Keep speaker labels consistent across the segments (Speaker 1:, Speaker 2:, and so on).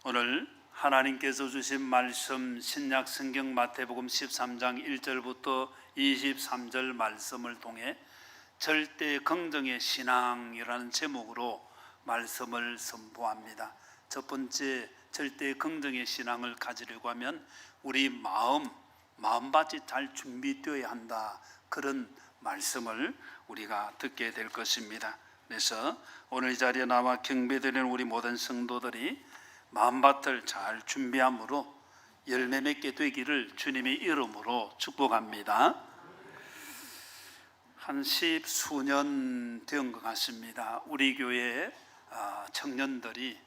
Speaker 1: 오늘 하나님께서 주신 말씀 신약 성경 마태복음 13장 1절부터 23절 말씀을 통해 절대 긍정의 신앙이라는 제목으로 말씀을 선포합니다. 첫 번째, 절대 긍정의 신앙을 가지려고 하면 우리 마음밭이 잘 준비되어야 한다, 그런 말씀을 우리가 듣게 될 것입니다. 그래서 오늘 이 자리에 나와 경배드리는 우리 모든 성도들이 마음밭을 잘 준비함으로 열매 맺게 되기를 주님의 이름으로 축복합니다. 한 10수년 된 것 같습니다. 우리 교회 청년들이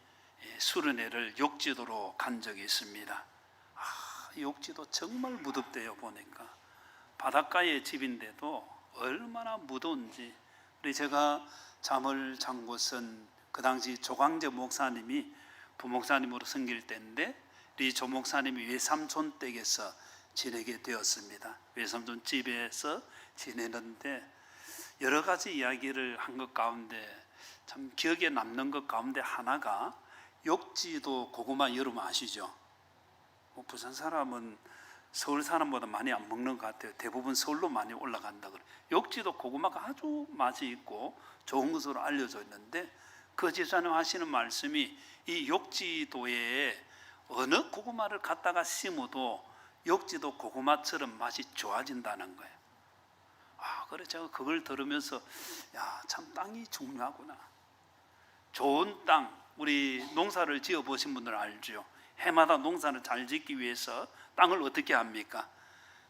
Speaker 1: 수련회를 욕지도로 간 적이 있습니다. 욕지도 정말 무덥대요. 보니까 바닷가에 집인데도 얼마나 무더운지. 우리 제가 잠을 잔 곳은 그 당시 조광재 목사님이 부목사님으로 섬길 때인데, 이 조 목사님이 외삼촌 댁에서 지내게 되었습니다. 외삼촌 집에서 지내는데 여러 가지 이야기를 한 것 가운데 참 기억에 남는 것 가운데 하나가, 욕지도 고구마 여러분 아시죠? 부산 사람은 서울 사람보다 많이 안 먹는 것 같아요. 대부분 서울로 많이 올라간다 그래요. 욕지도 고구마가 아주 맛이 있고 좋은 것으로 알려져 있는데, 그 집사님 하시는 말씀이 이 욕지도에 어느 고구마를 갖다가 심어도 욕지도 고구마처럼 맛이 좋아진다는 거예요. 그래 제가 그걸 들으면서 참 땅이 중요하구나. 좋은 땅, 우리 농사를 지어 보신 분들 알죠? 해마다 농사를 잘 짓기 위해서 땅을 어떻게 합니까?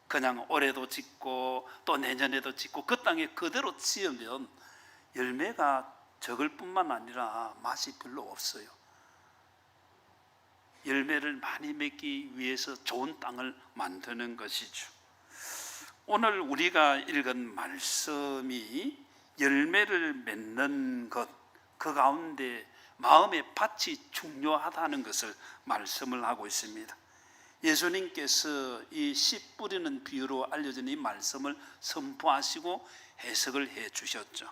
Speaker 1: 그냥 올해도 짓고 또 내년에도 짓고 그 땅에 그대로 지으면 열매가 적을 뿐만 아니라 맛이 별로 없어요. 열매를 많이 맺기 위해서 좋은 땅을 만드는 것이죠. 오늘 우리가 읽은 말씀이 열매를 맺는 것, 그 가운데 마음의 밭이 중요하다는 것을 말씀을 하고 있습니다. 예수님께서 이 씨 뿌리는 비유로 알려진 이 말씀을 선포하시고 해석을 해 주셨죠.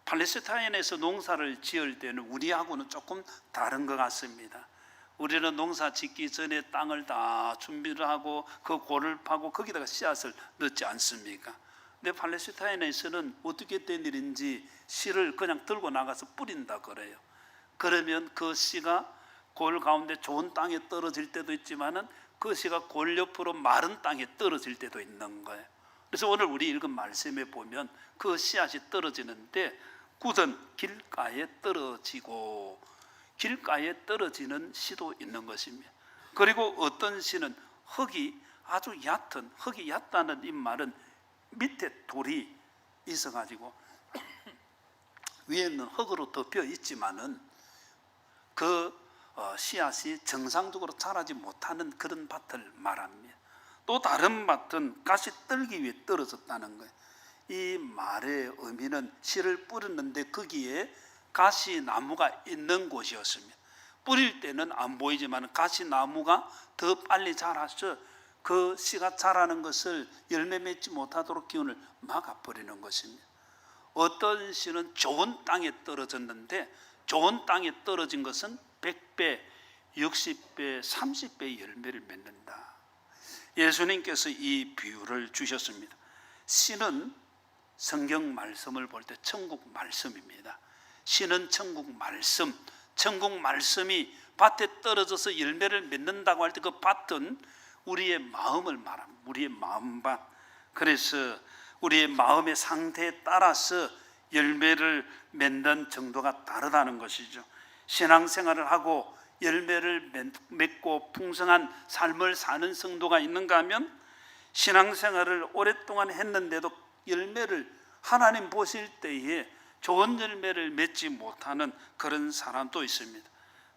Speaker 1: 팔레스타인에서 농사를 지을 때는 우리하고는 조금 다른 것 같습니다. 우리는 농사 짓기 전에 땅을 다 준비를 하고 그 골을 파고 거기다가 씨앗을 넣지 않습니까? 근데 팔레스타인에서는 어떻게 된 일인지 씨를 그냥 들고 나가서 뿌린다 그래요. 그러면 그 씨가 골 가운데 좋은 땅에 떨어질 때도 있지만은 그 씨가 골 옆으로 마른 땅에 떨어질 때도 있는 거예요. 그래서 오늘 우리 읽은 말씀에 보면 그 씨앗이 떨어지는데, 굳은 길가에 떨어지고 길가에 떨어지는 씨도 있는 것입니다. 그리고 어떤 씨는 흙이 아주 얕은, 흙이 얕다는 이 말은 밑에 돌이 있어가지고 위에는 흙으로 덮여 있지만은 그 씨앗이 정상적으로 자라지 못하는 그런 밭을 말합니다. 또 다른 밭은 가시 떨기 위해 떨어졌다는 거예요. 이 말의 의미는 씨를 뿌렸는데 거기에 가시나무가 있는 곳이었습니다. 뿌릴 때는 안 보이지만 가시나무가 더 빨리 자라서 그 씨가 자라는 것을 열매 맺지 못하도록 기운을 막아버리는 것입니다. 어떤 씨는 좋은 땅에 떨어졌는데, 좋은 땅에 떨어진 것은 100배, 60배, 30배의 열매를 맺는다. 예수님께서 이 비유를 주셨습니다. 씨는 성경 말씀을 볼 때 천국 말씀입니다. 씨는 천국 말씀, 천국 말씀이 밭에 떨어져서 열매를 맺는다고 할 때 그 밭은 우리의 마음을 말합니다. 우리의 마음밭. 그래서 우리의 마음의 상태에 따라서 열매를 맺는 정도가 다르다는 것이죠. 신앙생활을 하고 열매를 맺고 풍성한 삶을 사는 성도가 있는가 하면, 신앙생활을 오랫동안 했는데도 열매를 하나님 보실 때에 좋은 열매를 맺지 못하는 그런 사람도 있습니다.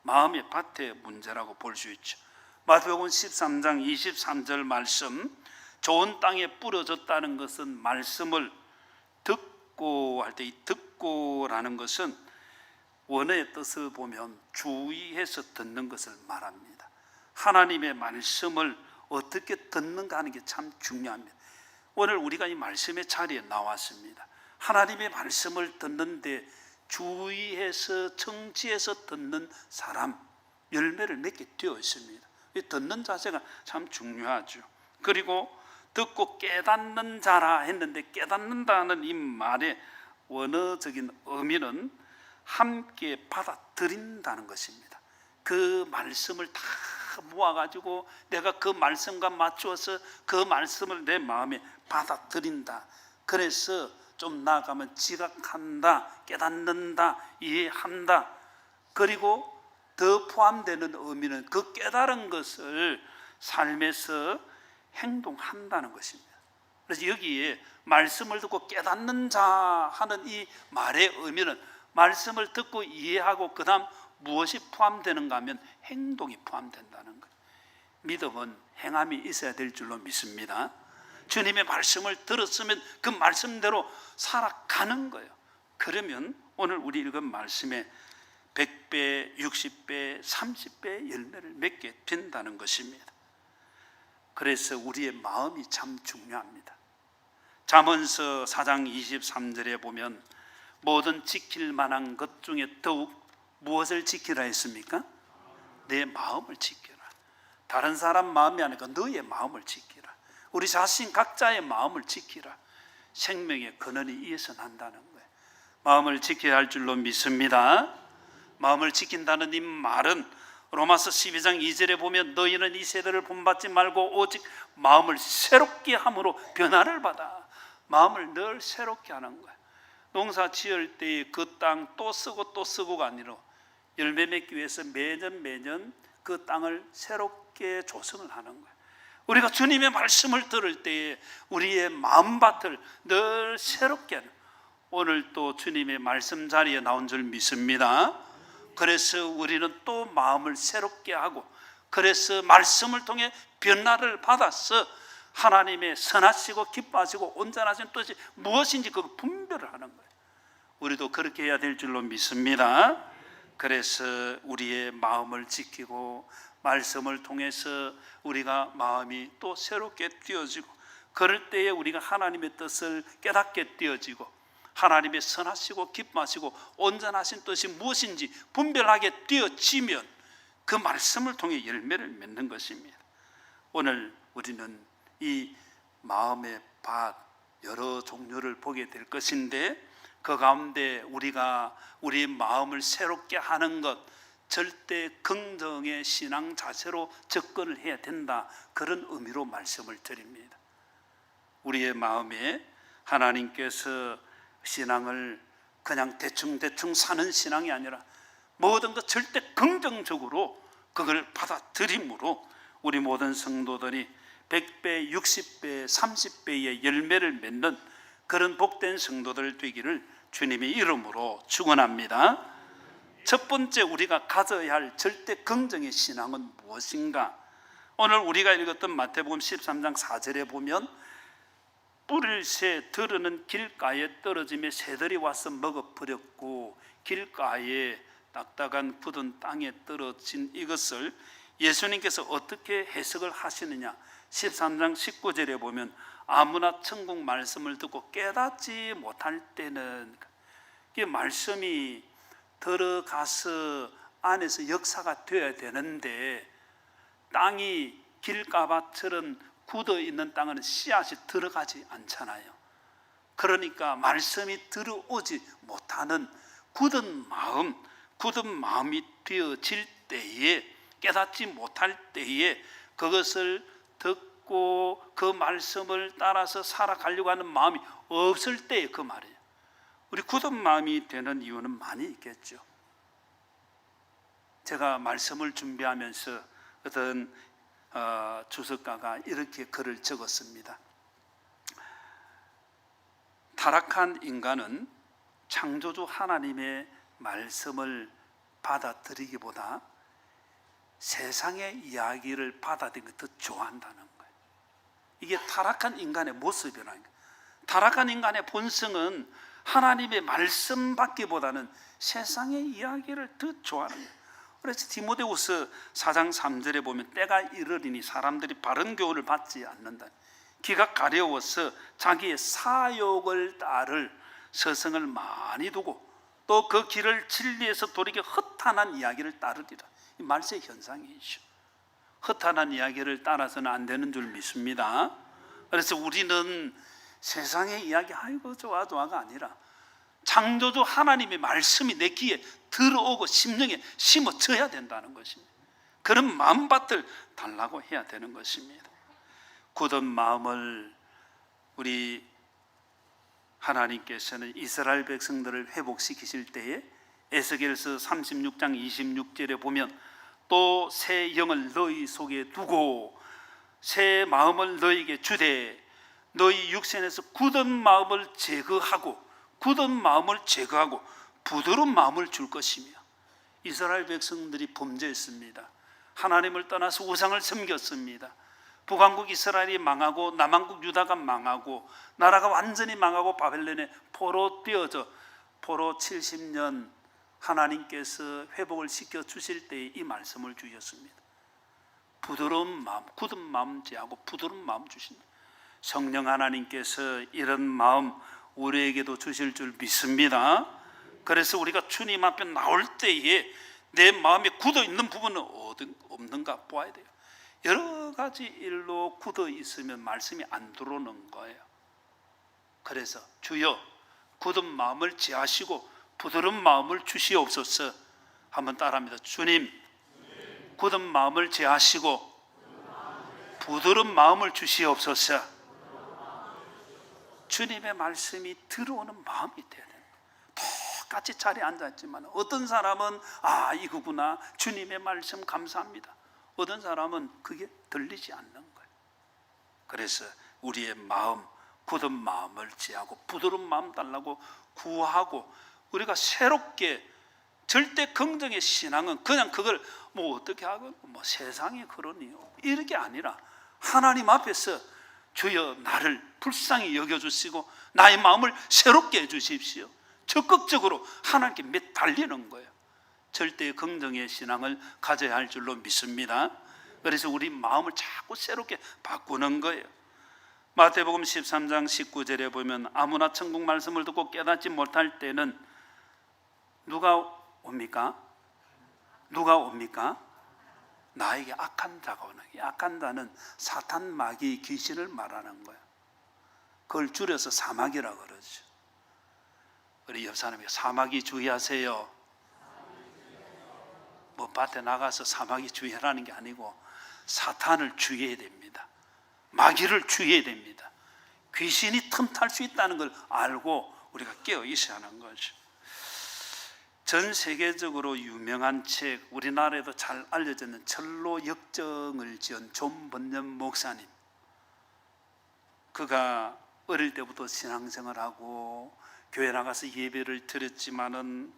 Speaker 1: 마음의 밭의 문제라고 볼 수 있죠. 마태복음 13장 23절 말씀, 좋은 땅에 뿌려졌다는 것은 말씀을 듣고 할 때 이 듣고라는 것은 원어의 뜻을 보면 주의해서 듣는 것을 말합니다. 하나님의 말씀을 어떻게 듣는가 하는 게 참 중요합니다. 오늘 우리가 이 말씀의 자리에 나왔습니다. 하나님의 말씀을 듣는데 주의해서 청지해서 듣는 사람, 열매를 맺게 되어 있습니다. 듣는 자세가 참 중요하죠. 그리고 듣고 깨닫는 자라 했는데, 깨닫는다는 이 말의 원어적인 의미는 함께 받아들인다는 것입니다. 그 말씀을 다 모아가지고 내가 그 말씀과 맞추어서 그 말씀을 내 마음에 받아들인다. 그래서 좀 나아가면 지각한다, 깨닫는다, 이해한다. 그리고 더 포함되는 의미는 그 깨달은 것을 삶에서 행동한다는 것입니다. 그래서 여기에 말씀을 듣고 깨닫는 자 하는 이 말의 의미는 말씀을 듣고 이해하고 그 다음 무엇이 포함되는가 하면 행동이 포함된다는 거예요. 믿음은 행함이 있어야 될 줄로 믿습니다. 주님의 말씀을 들었으면 그 말씀대로 살아가는 거예요. 그러면 오늘 우리 읽은 말씀에 100배, 60배, 30배의 열매를 맺게 된다는 것입니다. 그래서 우리의 마음이 참 중요합니다. 잠언서 4장 23절에 보면 모든 지킬 만한 것 중에 더욱 무엇을 지키라 했습니까? 내 마음을 지키라. 다른 사람 마음이 아니라 너의 마음을 지키라. 우리 자신 각자의 마음을 지키라. 생명의 근원이 이에서 난다는 거예요. 마음을 지켜야 할 줄로 믿습니다. 마음을 지킨다는 이 말은 로마서 12장 2절에 보면 너희는 이 세대를 본받지 말고 오직 마음을 새롭게 함으로 변화를 받아. 마음을 늘 새롭게 하는 거예요. 농사 지을 때에 그 땅 또 쓰고 또 쓰고가 아니라 열매 맺기 위해서 매년 그 땅을 새롭게 조성을 하는 거예요. 우리가 주님의 말씀을 들을 때에 우리의 마음밭을 늘 새롭게 하는, 오늘 또 주님의 말씀 자리에 나온 줄 믿습니다. 그래서 우리는 또 마음을 새롭게 하고, 그래서 말씀을 통해 변화를 받아서 하나님의 선하시고 기뻐하시고 온전하신 뜻이 무엇인지 그 분별을 하는 거예요. 우리도 그렇게 해야 될 줄로 믿습니다. 그래서 우리의 마음을 지키고 말씀을 통해서 우리가 마음이 또 새롭게 되어지고, 그럴 때에 우리가 하나님의 뜻을 깨닫게 되어지고 하나님의 선하시고 기뻐하시고 온전하신 뜻이 무엇인지 분별하게 되어지면 그 말씀을 통해 열매를 맺는 것입니다. 오늘 우리는 이 마음의 밭 여러 종류를 보게 될 것인데, 그 가운데 우리가 우리 마음을 새롭게 하는 것, 절대 긍정의 신앙 자세로 접근을 해야 된다, 그런 의미로 말씀을 드립니다. 우리의 마음에 하나님께서 신앙을 그냥 대충 사는 신앙이 아니라 모든 것 절대 긍정적으로 그걸 받아들임으로 우리 모든 성도들이 100배, 60배, 30배의 열매를 맺는 그런 복된 성도들 되기를 주님의 이름으로 축원합니다. 첫 번째 우리가 가져야 할 절대 긍정의 신앙은 무엇인가? 오늘 우리가 읽었던 마태복음 13장 4절에 보면 뿌릴 새 들으는 길가에 떨어지며 새들이 와서 먹어버렸고 길가에 딱딱한 굳은 땅에 떨어진 이것을 예수님께서 어떻게 해석을 하시느냐? 13장 19절에 보면 아무나 천국 말씀을 듣고 깨닫지 못할 때는, 이 말씀이 들어가서 안에서 역사가 되어야 되는데 땅이 길가밭처럼 굳어 있는 땅은 씨앗이 들어가지 않잖아요. 그러니까 말씀이 들어오지 못하는 굳은 마음이 되어질 때에, 깨닫지 못할 때에 그것을 듣고 그 말씀을 따라서 살아가려고 하는 마음이 없을 때에 그 말이에요. 우리 굳은 마음이 되는 이유는 많이 있겠죠. 제가 말씀을 준비하면서 어떤 주석가가 이렇게 글을 적었습니다. 타락한 인간은 창조주 하나님의 말씀을 받아들이기보다 세상의 이야기를 받아들이는 걸 더 좋아한다는 거예요. 이게 타락한 인간의 모습이라는 거예요. 타락한 인간의 본성은 하나님의 말씀 받기보다는 세상의 이야기를 더 좋아하는 거예요. 그래서 디모데후서 4장 3절에 보면 때가 이르리니 사람들이 바른 교훈을 받지 않는다. 귀가 가려워서 자기의 사욕을 따를 서성을 많이 두고 또 그 길을 진리에서 돌이켜 허탄한 이야기를 따르리라. 말세 현상이죠. 허탄한 이야기를 따라서는 안 되는 줄 믿습니다. 그래서 우리는 세상의 이야기 아이고 좋아가 아니라 창조주 하나님의 말씀이 내 귀에 들어오고 심령에 심어져야 된다는 것입니다. 그런 마음밭을 달라고 해야 되는 것입니다. 굳은 마음을 우리 하나님께서는 이스라엘 백성들을 회복시키실 때에 에스겔서 36장 26절에 보면 또 새 영을 너희 속에 두고 새 마음을 너희에게 주되 너희 육신에서 굳은 마음을 제거하고 부드러운 마음을 줄 것이며. 이스라엘 백성들이 범죄했습니다. 하나님을 떠나서 우상을 섬겼습니다. 북왕국 이스라엘이 망하고 남왕국 유다가 망하고 나라가 완전히 망하고 바벨론에 포로 뛰어져 포로 70년 하나님께서 회복을 시켜 주실 때에 이 말씀을 주셨습니다. 부드러운 마음, 굳은 마음 제하고 부드러운 마음 주신다. 성령 하나님께서 이런 마음 우리에게도 주실 줄 믿습니다. 그래서 우리가 주님 앞에 나올 때에 내 마음에 굳어 있는 부분은 없는가 보아야 돼요. 여러 가지 일로 굳어 있으면 말씀이 안 들어오는 거예요. 그래서 주여 굳은 마음을 제하시고 부드러운 마음을 주시옵소서. 한번 따라합니다. 주님, 굳은 마음을 제하시고 부드러운 마음을 주시옵소서. 주님의 말씀이 들어오는 마음이 돼야 돼요. 똑같이 자리에 앉았지만 어떤 사람은 이거구나, 주님의 말씀 감사합니다. 어떤 사람은 그게 들리지 않는 거예요. 그래서 우리의 마음, 굳은 마음을 제하고 부드러운 마음 달라고 구하고, 우리가 새롭게 절대 긍정의 신앙은 그냥 그걸 어떻게 하고 세상이 그러니요 이렇게 아니라 하나님 앞에서 주여 나를 불쌍히 여겨주시고 나의 마음을 새롭게 해주십시오. 적극적으로 하나님께 매달리는 거예요. 절대 긍정의 신앙을 가져야 할 줄로 믿습니다. 그래서 우리 마음을 자꾸 새롭게 바꾸는 거예요. 마태복음 13장 19절에 보면 아무나 천국 말씀을 듣고 깨닫지 못할 때는 누가 옵니까? 나에게 악한 자가 오는 거예요. 악한 자는 사탄, 마귀, 귀신을 말하는 거예요. 그걸 줄여서 사마귀라 그러죠. 우리 옆 사람에게 사마귀 주의하세요. 밭에 나가서 사마귀 주의하라는 게 아니고 사탄을 주의해야 됩니다. 마귀를 주의해야 됩니다. 귀신이 틈탈 수 있다는 걸 알고 우리가 깨어 있어야 하는 거죠. 전 세계적으로 유명한 책, 우리나라에도 잘 알려져 있는 철로 역정을 지은 존 번연 목사님, 그가 어릴 때부터 신앙생활하고 교회 나가서 예배를 드렸지만은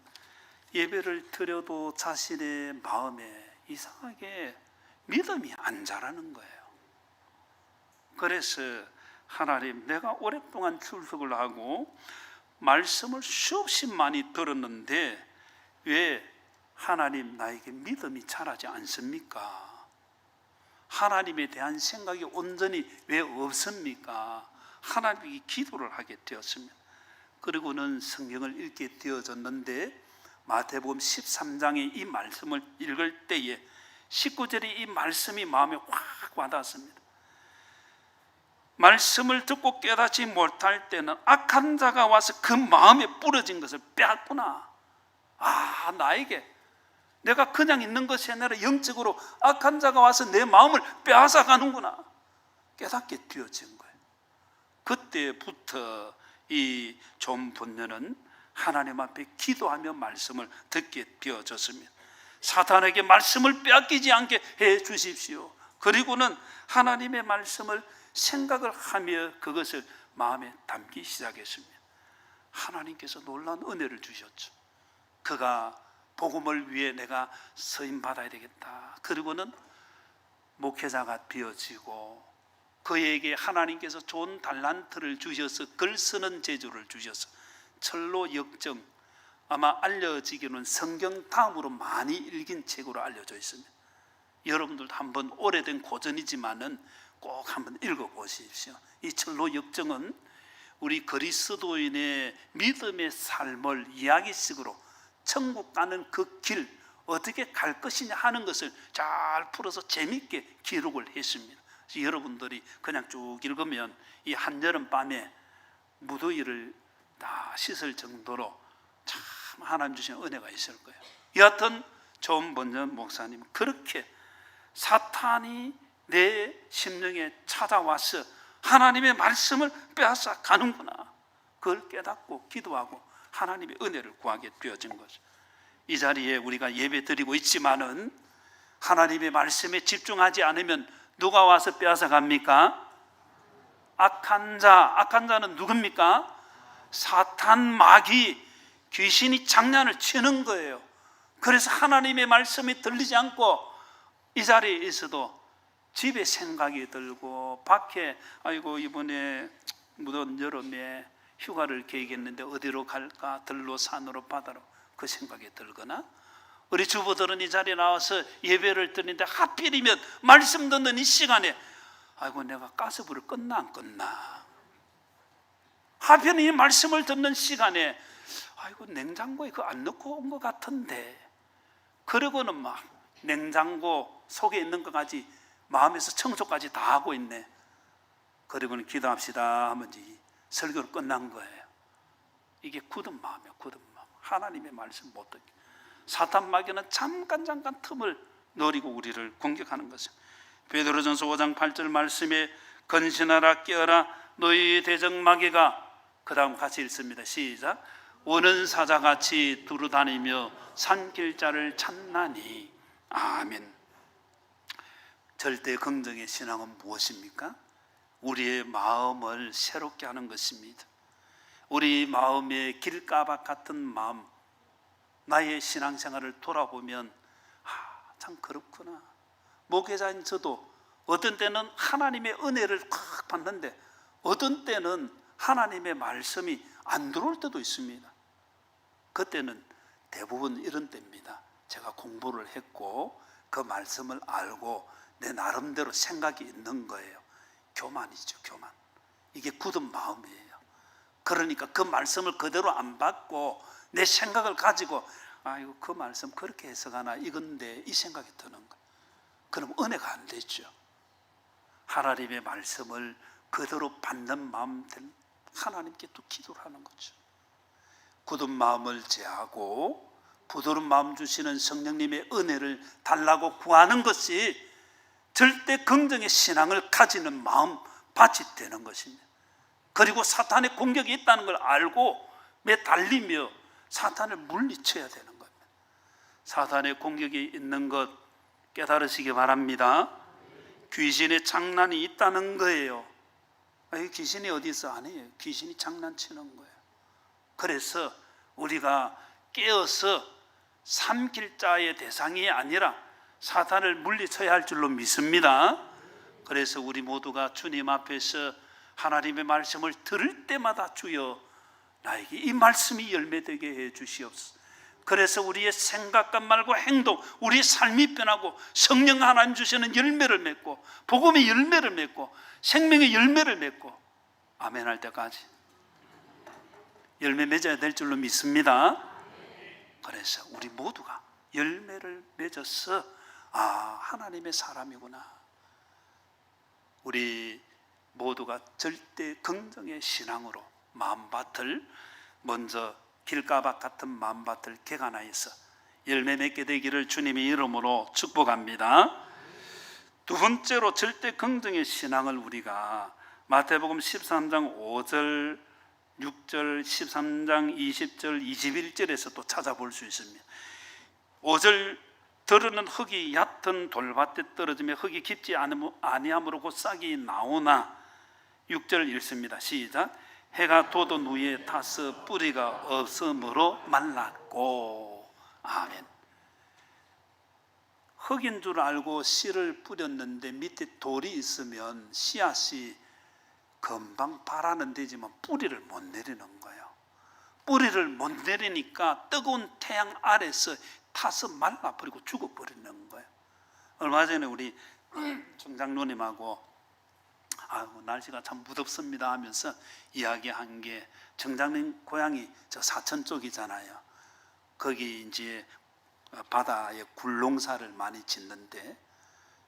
Speaker 1: 예배를 드려도 자신의 마음에 이상하게 믿음이 안 자라는 거예요. 그래서 하나님, 내가 오랫동안 출석을 하고 말씀을 수없이 많이 들었는데 왜 하나님 나에게 믿음이 자라지 않습니까? 하나님에 대한 생각이 온전히 왜 없습니까? 하나님께 기도를 하게 되었습니다. 그리고는 성경을 읽게 되어졌는데 마태복음 13장의 이 말씀을 읽을 때에 19절에 이 말씀이 마음에 확 와닿습니다. 말씀을 듣고 깨닫지 못할 때는 악한 자가 와서 그 마음에 뿌려진 것을 빼앗구나. 나에게 내가 그냥 있는 것이 아니라 영적으로 악한 자가 와서 내 마음을 빼앗아 가는구나 깨닫게 되어진 거예요. 그때부터 이 존 본녀는 하나님 앞에 기도하며 말씀을 듣게 되어졌습니다. 사탄에게 말씀을 빼앗기지 않게 해 주십시오. 그리고는 하나님의 말씀을 생각을 하며 그것을 마음에 담기 시작했습니다. 하나님께서 놀라운 은혜를 주셨죠. 그가 복음을 위해 내가 서임 받아야 되겠다. 그리고는 목회자가 되어지고 그에게 하나님께서 좋은 달란트를 주셔서 글 쓰는 재주를 주셔서 철로 역정, 아마 알려지기는 성경 다음으로 많이 읽힌 책으로 알려져 있습니다. 여러분들도 한번 오래된 고전이지만은 꼭 한번 읽어보십시오. 이 철로 역정은 우리 그리스도인의 믿음의 삶을 이야기식으로 천국 가는 그 길, 어떻게 갈 것이냐 하는 것을 잘 풀어서 재밌게 기록을 했습니다. 여러분들이 그냥 쭉 읽으면 이 한여름 밤에 무더위를 다 씻을 정도로 참 하나님 주신 은혜가 있을 거예요. 여하튼 존 번전 목사님 그렇게 사탄이 내 심령에 찾아와서 하나님의 말씀을 빼앗아 가는구나, 그걸 깨닫고 기도하고 하나님의 은혜를 구하게 되어진 거죠. 이 자리에 우리가 예배 드리고 있지만은 하나님의 말씀에 집중하지 않으면 누가 와서 빼앗아 갑니까? 악한 자는 누굽니까? 사탄, 마귀, 귀신이 장난을 치는 거예요. 그래서 하나님의 말씀이 들리지 않고 이 자리에 있어도 집에 생각이 들고, 밖에 아이고 이번에 무더운 여름에 휴가를 계획했는데 어디로 갈까, 들로 산으로 바다로, 그 생각이 들거나, 우리 주부들은 이 자리에 나와서 예배를 드리는데 하필이면 말씀 듣는 이 시간에 아이고 내가 가스불을 껐나 안 껐나, 하필이면 이 말씀을 듣는 시간에 아이고 냉장고에 그거 안 넣고 온 것 같은데, 그러고는 막 냉장고 속에 있는 것까지 마음에서 청소까지 다 하고 있네. 그리고는 기도합시다 하면 이 설교를 끝난 거예요. 이게 굳은 마음이에요. 굳은 마음. 하나님의 말씀 못 듣게. 사탄 마귀는 잠깐 틈을 노리고 우리를 공격하는 것입니다. 베드로전서 5장 8절 말씀에 건신하라 깨어라 너희 대적 마귀가, 그 다음 같이 읽습니다. 시작. 오는 사자같이 두루다니며 산길자를 찾나니. 아멘. 절대 긍정의 신앙은 무엇입니까? 우리의 마음을 새롭게 하는 것입니다. 우리 마음의 길가박 같은 마음, 나의 신앙생활을 돌아보면 참 그렇구나. 목회자인 저도 어떤 때는 하나님의 은혜를 확 받는데 어떤 때는 하나님의 말씀이 안 들어올 때도 있습니다. 그때는 대부분 이런 때입니다. 제가 공부를 했고 그 말씀을 알고 내 나름대로 생각이 있는 거예요. 교만이죠, 교만. 이게 굳은 마음이에요. 그러니까 그 말씀을 그대로 안 받고 내 생각을 가지고 아이고 그 말씀 그렇게 해석하나 이건데, 이 생각이 드는 거예요. 그럼 은혜가 안 되죠. 하나님의 말씀을 그대로 받는 마음 된 하나님께 또 기도를 하는 거죠. 굳은 마음을 제하고 부드러운 마음 주시는 성령님의 은혜를 달라고 구하는 것이 절대 긍정의 신앙을 가지는 마음밭이 되는 것입니다. 그리고 사탄의 공격이 있다는 걸 알고 매달리며 사탄을 물리쳐야 되는 겁니다. 사탄의 공격이 있는 것 깨달으시기 바랍니다. 귀신의 장난이 있다는 거예요. 귀신이 어디 있어? 아니에요. 귀신이 장난치는 거예요. 그래서 우리가 깨어서 삼킬 자의 대상이 아니라 사탄을 물리쳐야 할 줄로 믿습니다. 그래서 우리 모두가 주님 앞에서 하나님의 말씀을 들을 때마다 주여 나에게 이 말씀이 열매되게 해 주시옵소서. 그래서 우리의 생각과 말과 행동, 우리의 삶이 변하고 성령 하나님 주시는 열매를 맺고 복음의 열매를 맺고 생명의 열매를 맺고 아멘 할 때까지 열매 맺어야 될 줄로 믿습니다. 그래서 우리 모두가 열매를 맺어서 하나님의 사람이구나. 우리 모두가 절대 긍정의 신앙으로 마음밭을 먼저 길가박 같은 마음밭을 개간하여서 열매 맺게 되기를 주님의 이름으로 축복합니다. 두 번째로 절대 긍정의 신앙을 우리가 마태복음 13장 5절 6절 13장 20절 21절에서 또 찾아볼 수 있습니다. 5절 들으는 흙이 얕은 돌밭에 떨어지며 흙이 깊지 아니함으로 곧 싹이 나오나. 6절 읽습니다. 시작. 해가 돋은 후에 타서 뿌리가 없으므로 말랐고. 아멘. 흙인 줄 알고 씨를 뿌렸는데 밑에 돌이 있으면 씨앗이 금방 발하는 되지만 뿌리를 못 내리는 거예요. 뿌리를 못 내리니까 뜨거운 태양 아래서 타서 말라버리고 죽어버리는 거예요. 얼마 전에 우리 청장로님하고 날씨가 참 무덥습니다 하면서 이야기한 게, 청장님 고향이 저 사천 쪽이잖아요. 거기 이제 바다에 굴농사를 많이 짓는데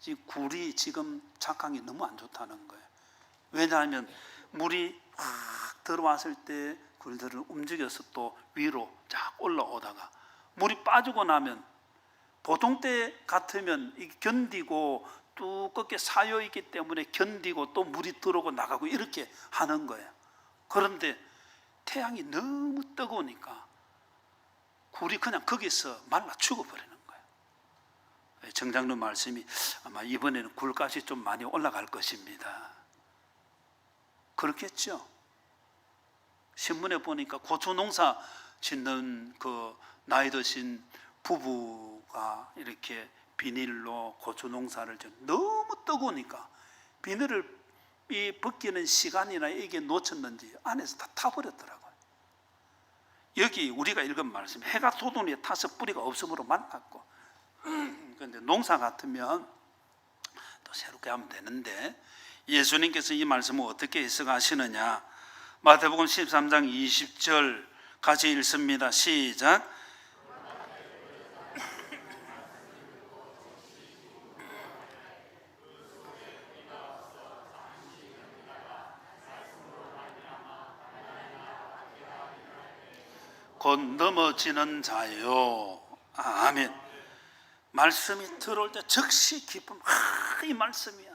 Speaker 1: 이 굴이 지금 작황이 너무 안 좋다는 거예요. 왜냐하면 물이 확 들어왔을 때 굴들을 움직여서 또 위로 쫙 올라오다가 물이 빠지고 나면 보통 때 같으면 이게 견디고 두껍게 사여 있기 때문에 견디고 또 물이 들어오고 나가고 이렇게 하는 거예요. 그런데 태양이 너무 뜨거우니까 굴이 그냥 거기서 말라 죽어버리는 거예요. 정장로 말씀이 아마 이번에는 굴값이 좀 많이 올라갈 것입니다. 그렇겠죠. 신문에 보니까 고추 농사 짓는 그 나이 드신 부부가 이렇게 비닐로 고추 농사를 너무 뜨거우니까 비닐을 벗기는 시간이나 이게 놓쳤는지 안에서 다 타버렸더라고요. 여기 우리가 읽은 말씀, 해가 돋은 후에 타서 뿌리가 없으므로 말랐고, 그런데 농사 같으면 또 새롭게 하면 되는데 예수님께서 이 말씀을 어떻게 해석하시느냐? 마태복음 13장 20절 같이 읽습니다. 시작. 곧 넘어지는 자요. 아멘. 말씀이 들어올 때 즉시 기쁨. 이 말씀이야.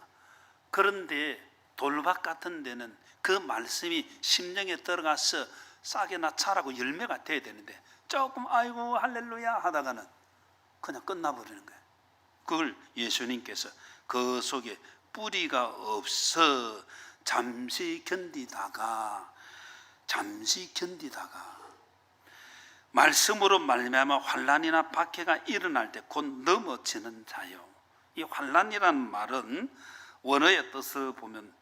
Speaker 1: 그런데 돌밭 같은 데는 그 말씀이 심령에 들어가서 싹이나 차라고 열매가 돼야 되는데 조금 아이고 할렐루야 하다가는 그냥 끝나버리는 거예요. 그걸 예수님께서 그 속에 뿌리가 없어 잠시 견디다가 말씀으로 말미암아 환난이나 박해가 일어날 때 곧 넘어지는 자요. 이 환난이라는 말은 원어의 뜻을 보면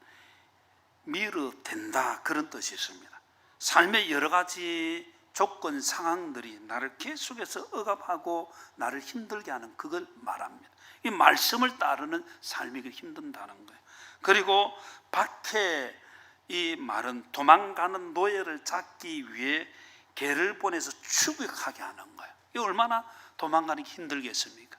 Speaker 1: 밀어댄다 그런 뜻이 있습니다. 삶의 여러 가지 조건 상황들이 나를 계속해서 억압하고 나를 힘들게 하는 그걸 말합니다. 이 말씀을 따르는 삶이 힘든다는 거예요. 그리고 박해, 이 말은 도망가는 노예를 잡기 위해 개를 보내서 추격하게 하는 거예요. 이 얼마나 도망가는 게 힘들겠습니까?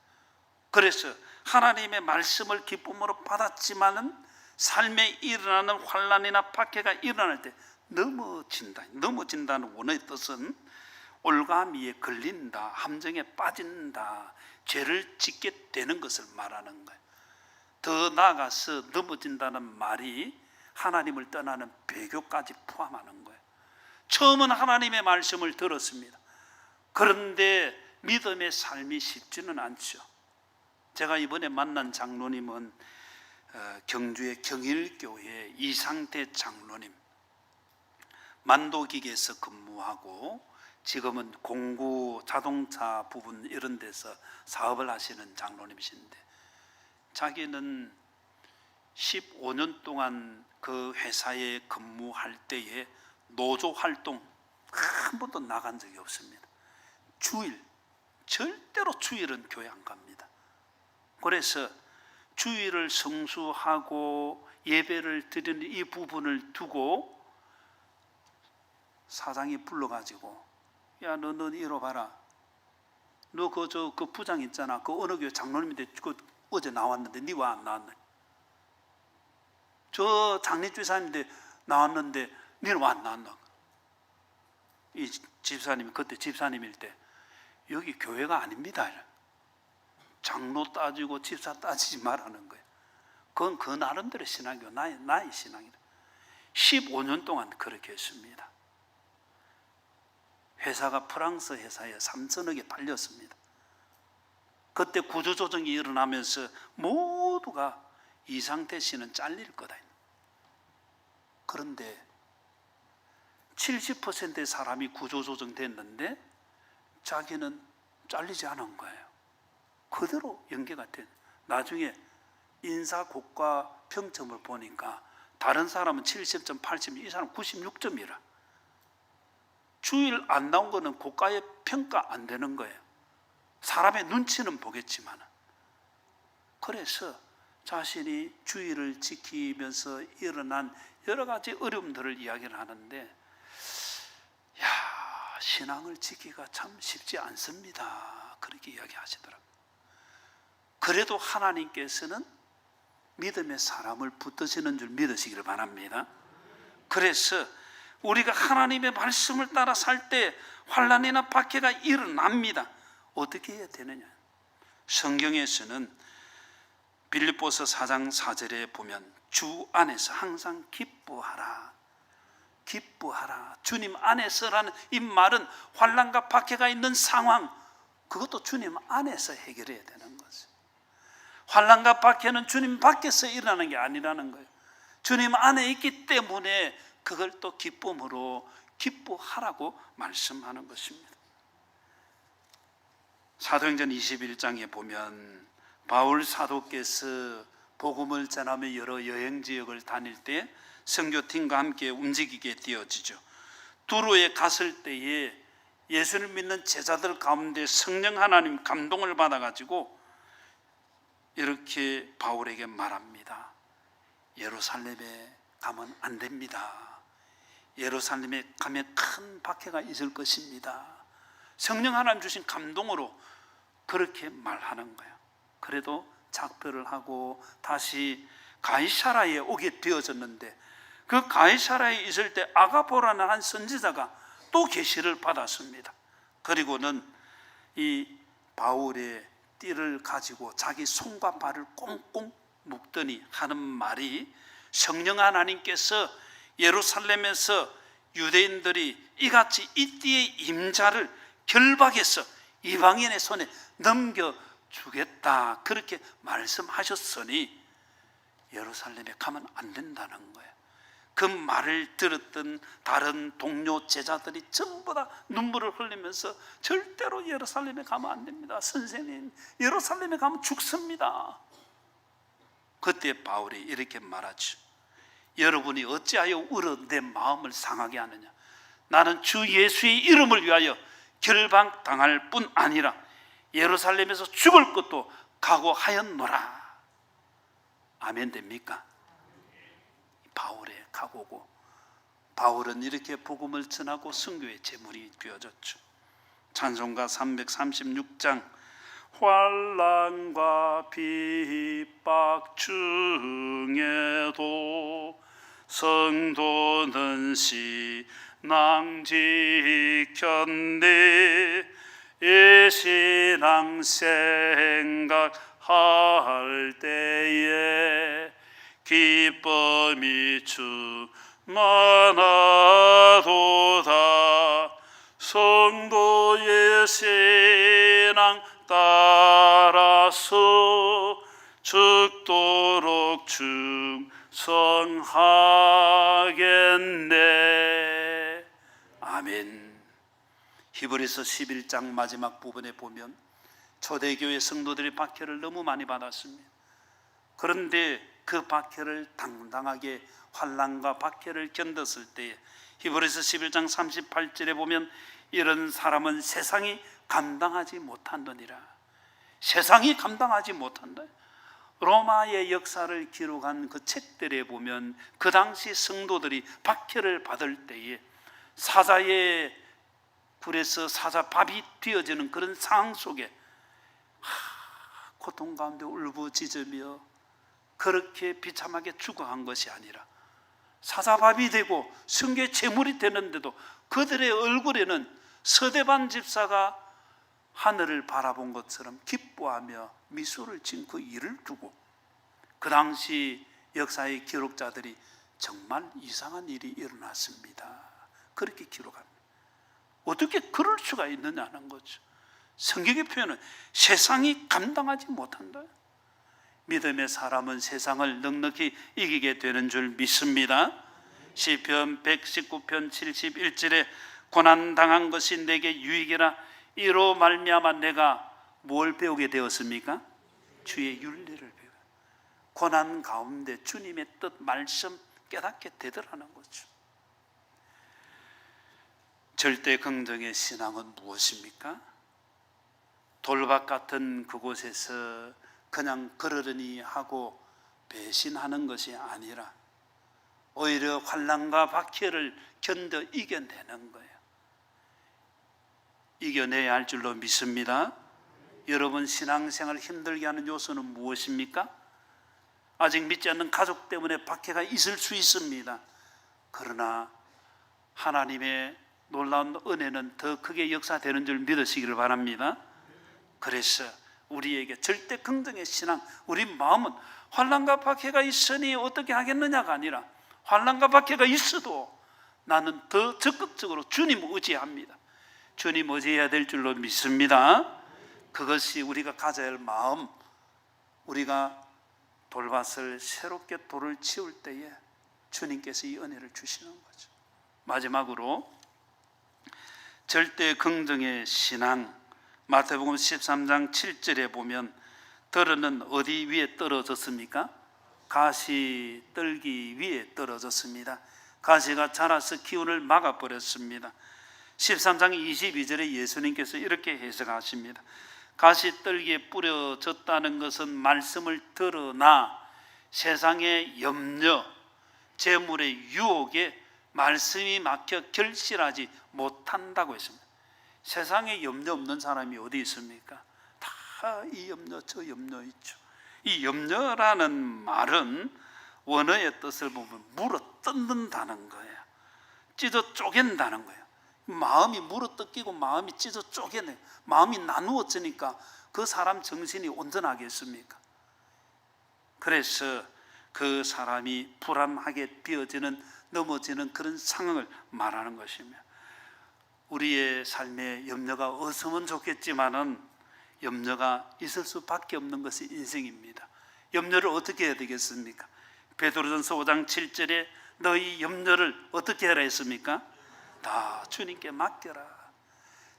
Speaker 1: 그래서 하나님의 말씀을 기쁨으로 받았지만은 삶에 일어나는 환난이나 박해가 일어날 때 넘어진다는 원어의 뜻은 올가미에 걸린다, 함정에 빠진다, 죄를 짓게 되는 것을 말하는 거예요. 더 나아가서 넘어진다는 말이 하나님을 떠나는 배교까지 포함하는 거예요. 처음은 하나님의 말씀을 들었습니다. 그런데 믿음의 삶이 쉽지는 않죠. 제가 이번에 만난 장로님은 경주의 경일교회 이상태 장로님, 만도기계에서 근무하고 지금은 공구 자동차 부분 이런 데서 사업을 하시는 장로님이신데, 자기는 15년 동안 그 회사에 근무할 때에 노조 활동 한 번도 나간 적이 없습니다. 절대로 주일은 교회 안 갑니다. 그래서 주일을 성수하고 예배를 드리는 이 부분을 두고 사장이 불러가지고, 야, 너 이리 봐라. 너 그 부장 있잖아. 그 어느 교회 장로님인데 어제 나왔는데 니 왜 안 나왔나? 저 장례주사님인데 나왔는데 니는 왜 안 나왔나? 이 집사님이 그때 집사님일 때 여기 교회가 아닙니다. 장로 따지고 집사 따지지 말라는 거예요. 그건 그 나름대로 신앙이고 나의 신앙이다. 15년 동안 그렇게 했습니다. 회사가 프랑스 회사에 3천억에 팔렸습니다. 그때 구조조정이 일어나면서 모두가 이상태 씨는 잘릴 거다. 그런데 70%의 사람이 구조조정 됐는데 자기는 잘리지 않은 거예요. 그대로 연계가 된. 나중에 인사고과 평점을 보니까 다른 사람은 70점, 80점, 이 사람 96점이라. 주일 안 나온 거는 고가에 평가 안 되는 거예요. 사람의 눈치는 보겠지만. 그래서 자신이 주일을 지키면서 일어난 여러 가지 어려움들을 이야기를 하는데, 신앙을 지키기가 참 쉽지 않습니다. 그렇게 이야기하시더라고요. 그래도 하나님께서는 믿음의 사람을 붙드시는 줄 믿으시기를 바랍니다. 그래서 우리가 하나님의 말씀을 따라 살 때 환난이나 박해가 일어납니다. 어떻게 해야 되느냐? 성경에서는 빌립보서 4장 4절에 보면 주 안에서 항상 기뻐하라, 기뻐하라. 주님 안에서라는 이 말은 환난과 박해가 있는 상황, 그것도 주님 안에서 해결해야 되는 거죠. 환난과 박해는 주님 밖에서 일어나는 게 아니라는 거예요. 주님 안에 있기 때문에 그걸 또 기쁨으로 기뻐하라고 말씀하는 것입니다. 사도행전 21장에 보면 바울 사도께서 복음을 전하며 여러 여행 지역을 다닐 때 선교팀과 함께 움직이게 되어지죠. 두로에 갔을 때에 예수를 믿는 제자들 가운데 성령 하나님 감동을 받아가지고 이렇게 바울에게 말합니다. 예루살렘에 가면 안 됩니다. 예루살렘에 가면 큰 박해가 있을 것입니다. 성령 하나님 주신 감동으로 그렇게 말하는 거예요. 그래도 작별을 하고 다시 가이사라에 오게 되어졌는데, 그 가이사라에 있을 때 아가보라는 한 선지자가 또 계시를 받았습니다. 그리고는 이 바울의 띠를 가지고 자기 손과 발을 꽁꽁 묶더니 하는 말이, 성령 하나님께서 예루살렘에서 유대인들이 이같이 이 띠의 임자를 결박해서 이방인의 손에 넘겨주겠다, 그렇게 말씀하셨으니 예루살렘에 가면 안 된다는 거예요. 그 말을 들었던 다른 동료 제자들이 전부 다 눈물을 흘리면서 절대로 예루살렘에 가면 안 됩니다. 선생님, 예루살렘에 가면 죽습니다. 그때 바울이 이렇게 말하죠. 여러분이 어찌하여 울어 내 마음을 상하게 하느냐? 나는 주 예수의 이름을 위하여 결박당할 뿐 아니라 예루살렘에서 죽을 것도 각오하였노라. 아멘 됩니까? 바울의 각오고, 바울은 이렇게 복음을 전하고 선교의 제물이 되어졌죠. 찬송가 336장 환난과 핍박 중에도 성도는 신앙 지켰네. 이 신앙 생각할 때에 기쁨이 충만하도다. 성도의 신앙 따라서 죽도록 충성하겠네. 아멘. 히브리서 11장 마지막 부분에 보면 초대교회 성도들이 박해를 너무 많이 받았습니다. 그런데 그 박해를 당당하게, 환난과 박해를 견뎠을 때 히브리서 11장 38절에 보면 이런 사람은 세상이 감당하지 못한다니라. 세상이 감당하지 못한다. 로마의 역사를 기록한 그 책들에 보면 그 당시 성도들이 박해를 받을 때에 사자의 굴에서 사자밥이 되어지는 그런 상황 속에 고통 가운데 울부짖으며 그렇게 비참하게 죽어간 것이 아니라 사자밥이 되고 성교의 제물이 되는데도 그들의 얼굴에는 서대반 집사가 하늘을 바라본 것처럼 기뻐하며 미소를 짓고 그 일을 두고, 그 당시 역사의 기록자들이 정말 이상한 일이 일어났습니다, 그렇게 기록합니다. 어떻게 그럴 수가 있느냐는 거죠. 성경의 표현은 세상이 감당하지 못한다. 믿음의 사람은 세상을 넉넉히 이기게 되는 줄 믿습니다. 시편 119편 71절에 고난당한 것이 내게 유익이라. 이로 말미암아 내가 뭘 배우게 되었습니까? 주의 윤리를 배워. 고난 가운데 주님의 뜻, 말씀 깨닫게 되더라는 거죠. 절대 긍정의 신앙은 무엇입니까? 돌밭 같은 그곳에서 그냥 그러려니 하고 배신하는 것이 아니라 오히려 환난과 박해를 견뎌 이겨내는 거예요. 이겨내야 할 줄로 믿습니다. 여러분 신앙생활 힘들게 하는 요소는 무엇입니까? 아직 믿지 않는 가족 때문에 박해가 있을 수 있습니다. 그러나 하나님의 놀라운 은혜는 더 크게 역사되는 줄 믿으시기를 바랍니다. 그래서 우리에게 절대 긍정의 신앙, 우리 마음은 환난과 박해가 있으니 어떻게 하겠느냐가 아니라 환난과 박해가 있어도 나는 더 적극적으로 주님 의지합니다. 주님 의지해야 될 줄로 믿습니다. 그것이 우리가 가져야 할 마음, 우리가 돌밭을 새롭게 돌을 치울 때에 주님께서 이 은혜를 주시는 거죠. 마지막으로 절대 긍정의 신앙, 마태복음 13장 7절에 보면 들은 어디 위에 떨어졌습니까? 가시 떨기 위에 떨어졌습니다. 가시가 자라서 기운을 막아버렸습니다. 13장 22절에 예수님께서 이렇게 해석하십니다. 가시 떨기에 뿌려졌다는 것은 말씀을 드러나 세상의 염려, 재물의 유혹에 말씀이 막혀 결실하지 못한다고 했습니다. 세상에 염려 없는 사람이 어디 있습니까? 다 이 염려 저 염려 있죠. 이 염려라는 말은 원어의 뜻을 보면 물어 뜯는다는 거예요. 찢어 쪼갠다는 거예요. 마음이 물어 뜯기고 마음이 찢어 쪼개네. 마음이 나누어지니까 그 사람 정신이 온전하겠습니까? 그래서 그 사람이 불안하게 되어지는, 넘어지는 그런 상황을 말하는 것이며, 우리의 삶에 염려가 없으면 좋겠지만은 염려가 있을 수밖에 없는 것이 인생입니다. 염려를 어떻게 해야 되겠습니까? 베드로전서 5장 7절에 너희 염려를 어떻게 하라 했습니까? 다 주님께 맡겨라.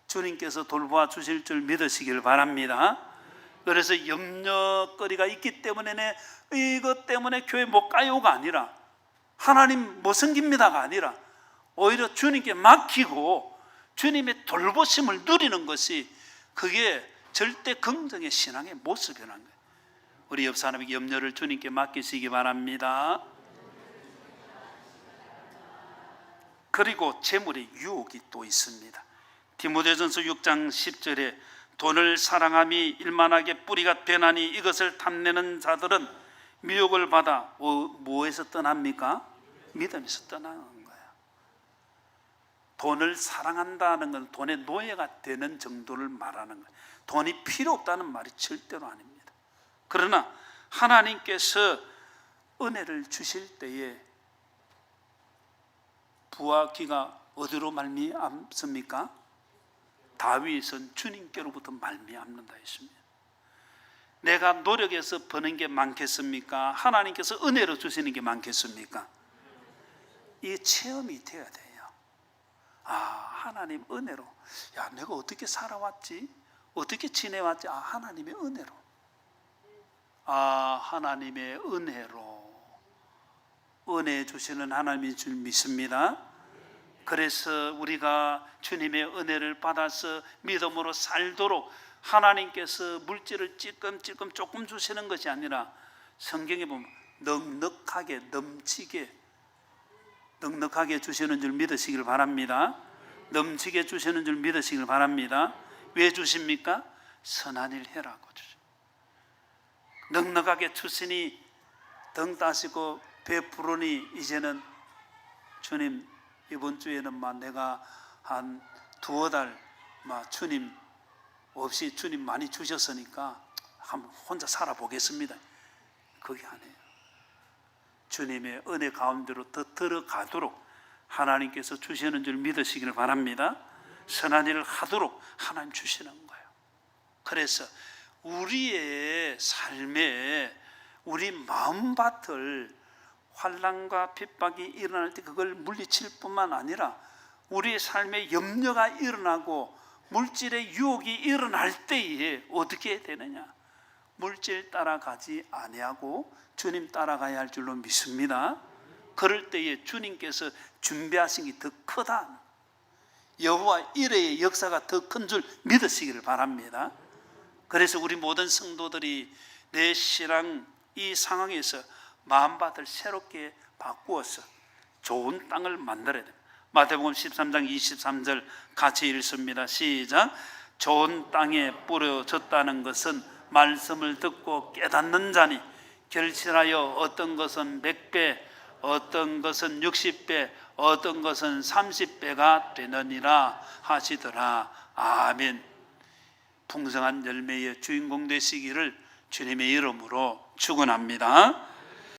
Speaker 1: 주님께서 돌보아 주실 줄 믿으시길 바랍니다. 그래서 염려거리가 있기 때문에 이것 때문에 교회 못 가요가 아니라, 하나님 못 섬깁니다가 아니라, 오히려 주님께 맡기고 주님의 돌보심을 누리는 것이, 그게 절대 긍정의 신앙의 모습이라는 거예요. 우리 옆 사람에게 염려를 주님께 맡기시기 바랍니다. 그리고 재물의 유혹이 또 있습니다. 디모데전서 6장 10절에 돈을 사랑함이 일만하게 뿌리가 되나니 이것을 탐내는 자들은 미혹을 받아 뭐에서 떠납니까? 믿음에서 떠나는 거예요. 돈을 사랑한다는 건 돈의 노예가 되는 정도를 말하는 거예요. 돈이 필요 없다는 말이 절대로 아닙니다. 그러나 하나님께서 은혜를 주실 때에 부와 기가 어디로 말미암습니까? 다윗은 주님께로부터 말미암는다 했습니다. 내가 노력해서 버는 게 많겠습니까? 하나님께서 은혜로 주시는 게 많겠습니까? 이 체험이 돼야 돼요. 아, 하나님 은혜로, 야, 내가 어떻게 살아왔지? 어떻게 지내왔지? 아, 하나님의 은혜로. 아, 하나님의 은혜로 은혜 주시는 하나님인 줄 믿습니다. 그래서 우리가 주님의 은혜를 받아서 믿음으로 살도록 하나님께서 물질을 찔끔찔끔 조금 주시는 것이 아니라, 성경에 보면 넉넉하게, 넘치게, 넉넉하게 주시는 줄 믿으시길 바랍니다. 넘치게 주시는 줄 믿으시길 바랍니다. 왜 주십니까? 선한 일 해라고 주십니다. 넉넉하게 주시니 등 따시고 베푸르니, 이제는 주님 이번 주에는 내가 한 두어 달 주님 없이 주님 많이 주셨으니까 한번 혼자 살아보겠습니다. 그게 아니에요. 주님의 은혜 가운데로 더 들어가도록 하나님께서 주시는 줄 믿으시기를 바랍니다. 선한 일을 하도록 하나님 주시는 거예요. 그래서 우리의 삶에 우리 마음밭을 환난과 핍박이 일어날 때 그걸 물리칠 뿐만 아니라, 우리의 삶에 염려가 일어나고 물질의 유혹이 일어날 때에 어떻게 해야 되느냐? 물질 따라가지 아니하고 주님 따라가야 할 줄로 믿습니다. 그럴 때에 주님께서 준비하신 게 더 크다, 여호와 이레의 역사가 더 큰 줄 믿으시기를 바랍니다. 그래서 우리 모든 성도들이 내 신앙 이 상황에서 마음밭을 새롭게 바꾸어서 좋은 땅을 만들어야 됩니다. 마태복음 13장 23절 같이 읽습니다. 시작. 좋은 땅에 뿌려졌다는 것은 말씀을 듣고 깨닫는 자니 결실하여 어떤 것은 100배, 어떤 것은 60배, 어떤 것은 30배가 되느니라 하시더라. 아멘. 풍성한 열매의 주인공 되시기를 주님의 이름으로 축원합니다.